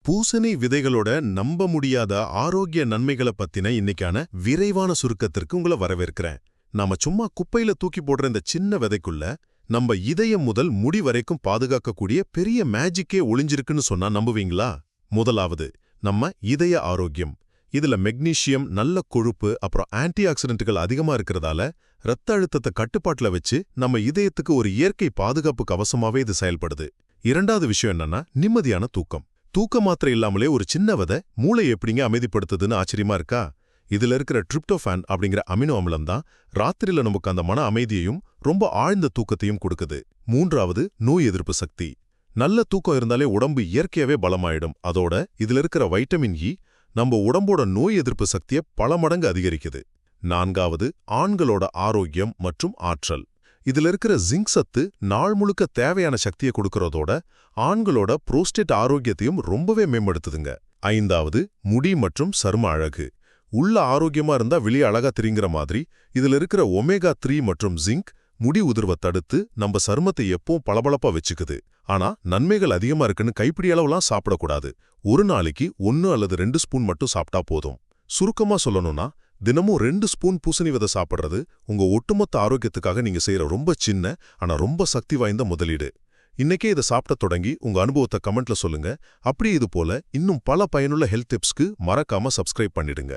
பூசணி விதைகளோட நம்ப முடியாத ஆரோக்கிய நன்மைகளை பத்தின இன்னைக்கான விரைவான சுருக்கத்திற்கு உங்களை வரவேற்கிறேன். நாம சும்மா குப்பையில தூக்கி போடுற இந்த சின்ன விதைக்குள்ள நம்ம இதயம் முதல் முடி வரைக்கும் பாதுகாக்கக்கூடிய பெரிய மேஜிக்கே ஒளிஞ்சிருக்குன்னு சொன்னா நம்புவீங்களா? முதலாவது, நம்ம இதய ஆரோக்கியம். இதுல மெக்னீசியம், நல்ல கொழுப்பு, அப்புறம் ஆன்டி ஆக்சிடென்ட்கள் அதிகமா இருக்கிறதால ரத்த அழுத்தத்தை கட்டுப்பாட்டுல வச்சு நம்ம இதயத்துக்கு ஒரு இயற்கை பாதுகாப்பு கவசமாவே இது செயல்படுது. இரண்டாவது விஷயம் என்னன்னா, நிம்மதியான தூக்கம். தூக்க மாத்திரை இல்லாமலே ஒரு சின்ன விதை மூளை எப்படிங்க அமைதிப்படுத்துதுன்னு ஆச்சரியமா இருக்கா? இதுல இருக்கிற ட்ரிப்டோஃபான் அப்படிங்கிற அமினோ அமிலம் தான் ராத்திரியில நமக்கு அந்த மன அமைதியையும் ரொம்ப ஆழ்ந்த தூக்கத்தையும் கொடுக்குது. மூன்றாவது, நோய் எதிர்ப்பு சக்தி. நல்ல தூக்கம் இருந்தாலே உடம்பு இயற்கையாவே பலமாயிடும். அதோட இதுல இருக்கிற வைட்டமின் இ நம்ம உடம்போட நோய் எதிர்ப்பு சக்தியை பல மடங்கு அதிகரிக்குது. நான்காவது, ஆண்களோட ஆரோக்கியம் மற்றும் ஆற்றல். இதுல இருக்கிற ஜிங்க் சத்து நாள் முழுக்க தேவையான சக்தியை கொடுக்கறதோட ஆண்களோட புரோஸ்டேட் ஆரோக்கியத்தையும் ரொம்பவே மேம்படுத்துதுங்க. ஐந்தாவது, முடி மற்றும் சரும அழகு. உள்ள ஆரோக்கியமா இருந்தா வெளியே அழகா தெரிங்கிற மாதிரி இதுல இருக்கிற ஒமேகா 3 மற்றும் ஜிங்க் முடி உதிர்வை தடுத்து நம்ம சருமத்தை எப்பவும் பளபளப்பா வச்சுக்குது. ஆனா நன்மைகள் அதிகமா இருக்குன்னு கைப்பிடி அளவுலாம் சாப்பிடக்கூடாது. ஒரு நாளைக்கு 1 அல்லது 2 ஸ்பூன் மட்டும் சாப்பிட்டா போதும். சுருக்கமா சொல்லணும்னா, தினமும் 2 ஸ்பூன் பூசணி விதை சாப்பிட்றது உங்க ஒட்டுமொத்த ஆரோக்கியத்துக்காக நீங்க செய்யற ரொம்ப சின்ன ஆனா ரொம்ப சக்தி வாய்ந்த முதலீடு. இன்னைக்கே இதை சாப்பிட தொடங்கி உங்க அனுபவத்தை கமெண்ட்ல சொல்லுங்க. அப்படியே இது போல இன்னும் பல பயனுள்ள ஹெல்த் டிப்ஸ்க்கு மறக்காம சப்ஸ்கிரைப் பண்ணிடுங்க.